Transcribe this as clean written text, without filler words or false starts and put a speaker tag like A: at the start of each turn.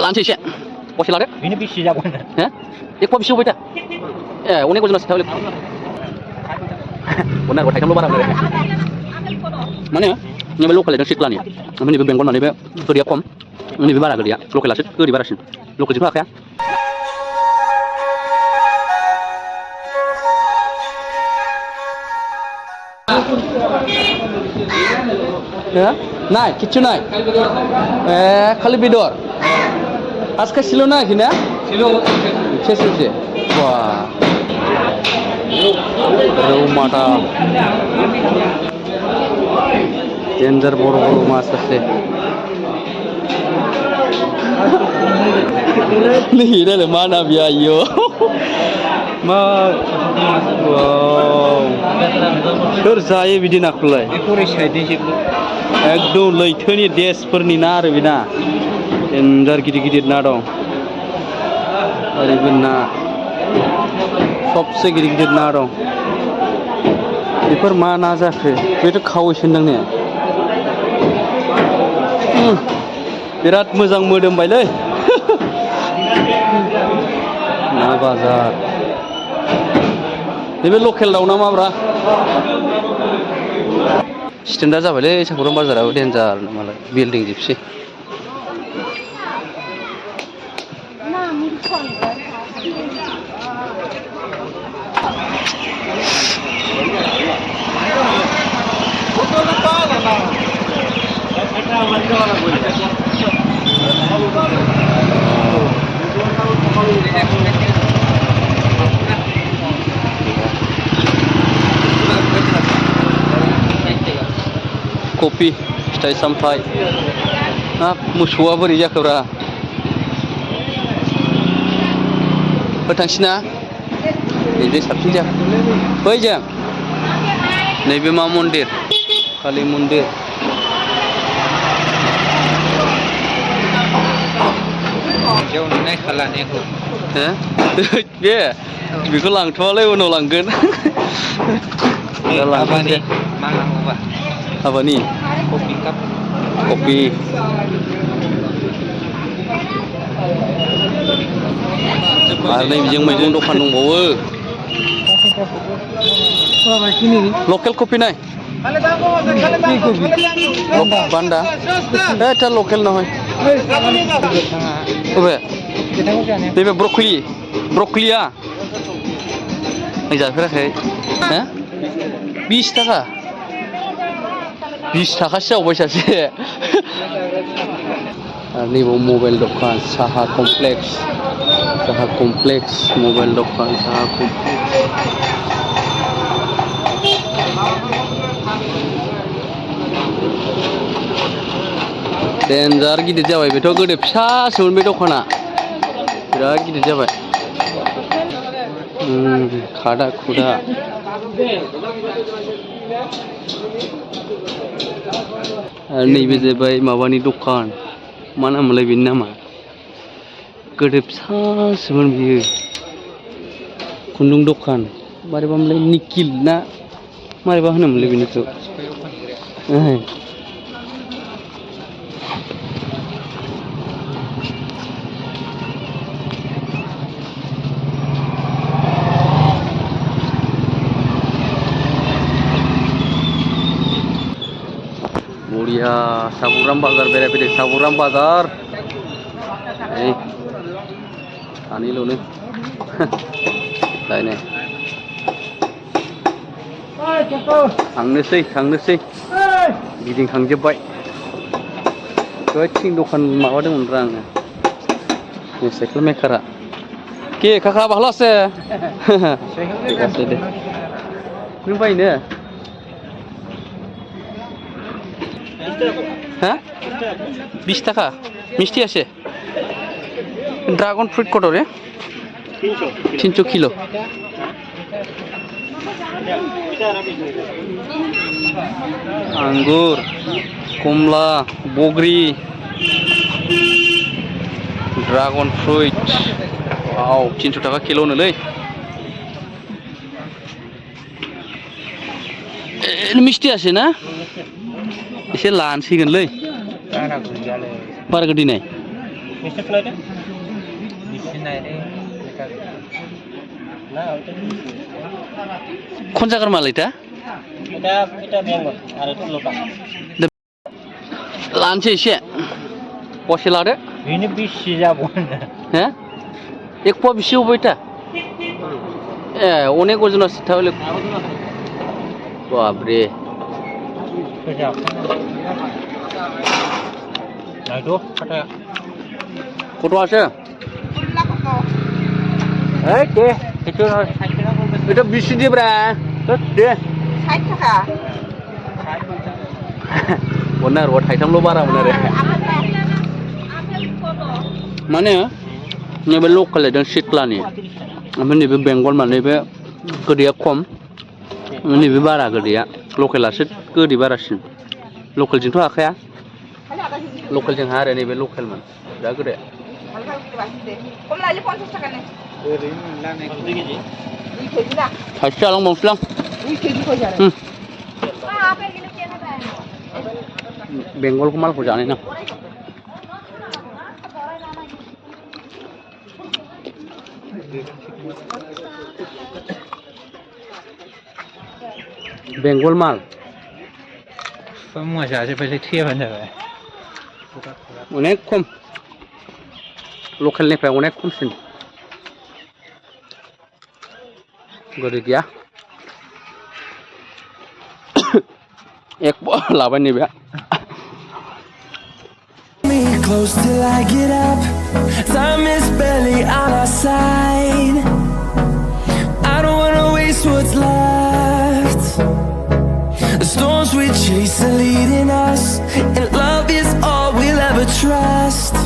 A: लानोसै एसे पसे लादो
B: बेनो बेसे जागोन
A: हो एक पवा बेसे होबाय दा ए अनेक अजनासो थाबाय अनेक थाइथामल' बारा होबाय माने नैबे लकेलजों सिख्लानि ओमफ्राय नैबे बेंगल माने बे गोदैया खम नैबे बारा गोदैया लकेलासो गोदै बारासिन लकेलजोंथ' हाखाया नाय किच्छु नाय ए खालि बेदर आजका सिल' नायाखै ना सेसे बा रौ माथा डेन्जार बर' मास আছে नहीं ना मा ना बिया यो मा सोर जायो बिदि नाखौलाय एकदम लैथोनि देशफोरनि ना आरो बिना डेन्जार गिदिर गिदिर ना दं ओरैबो ना सबसे गिदिर गिदिर ना दं बेफोर मा ना जाखो बेथ' खावैसो होनदां ने बिराद मोजां मोदोमबायलै ना बाजार नैबे लकेल दाउ ना माब्रा स्टेन्डार्ड जाबायलै सापाटग्राम बाजाराबो डेन्जार मालाय बिल्डिं जोबसै कफि फिथाइ सामथाइ हाब मोसौआ बोरै जाखोब्रा थांसैना नैबे साबसिन जाया बैजों नैबे मा मन्दिर कालि मन्दिर बे बेखौ लांथ'वालै उनाव लांगोन हाबानि कफि आरो नै बेजों मैगं दखान दंबावो लकेल कफि नाय बान्दा এটা লোকেল নহয় ओबे नैबे ब्रकलिया आं जाफेराखै हो 20 थाखा 20 थाखासो जाबाय सासे आरो नैबाव मबाइल दखान साहा कमप्लेक्स मबाइल दखान साहा कमप्लेक्स डेन्जार गिदिर जाबाय बेथ' गोदो फिसासोमोन बे दखाना बिराद गिदिर जाबाय खादा खुदा आरो नैबे जाबाय माबानि दखान मा नाममोनलाय बेनि नामा गोदो फिसासोमोन बियो खुन्दुं दखान मारैबामोनलाय निखिल ना मारैबा होनोमोनलाय बेनिखौ बढ़िया सापाटग्राम बाजार बेरायफैदों सापाटग्राम बाजार सानैल'नो लायनाय थांनोसै गिदिंखांजोब्बाय थिं दखान माबादोंमोनब्रा आङो साइकेल मेकारा के काका भालो আছে ঠিক আছে दे नों बायनो হ্যাঁ 20 টাকা মিষ্টি আছে ড্রাগন ফ্রুট কত রে 300 কিলো आंगुर कमला बग्री ड्रागन फ्रुट वाव 300 टाका किलो नोलै मिष्टि आसे ना एसे लानसिगोनलै बारा गोदै नाय
B: Mr. Naidw? Mr. Naidw. Nah, itu.
A: Konjagar mal itu?
B: Itu Bengal, ada itu lokal.
A: Lanci sih, posisi ada?
B: Ini bisa jabun.
A: Ya? Ekpo bisa apa itu? Onek ojon আছে তাহলে বাপরে
B: Naidw kata
A: কত আছে
B: এই দে itu
A: এটা 20 দিয়ে bra দে
C: 60 টাকা
A: ওনার ও ঠাইতামলো বারা ওনারে মানে nebe lokal dan siklani amma nebe bengal ma nebe gediya kom nebe bara gediya lokal asit gedi barasin lokal jing to akaya lokal jing hare nebe lokal man da gede
C: কমলা 50 টাকা নেই 2 KG না
A: হাসা lang monslang
C: 2 KG কই যাবে apple kilo কেনা যায়
A: bengal ko mal ko jani na bengal mal
B: semua saja boleh tiap anda.
A: onek kom lokal ni pa onek kom sin gede dia ek laban ni ba
D: close till I get up. Time is barely on our side. I don't wanna waste what's left. The storms we chase are leading us, and love is all we'll ever trust.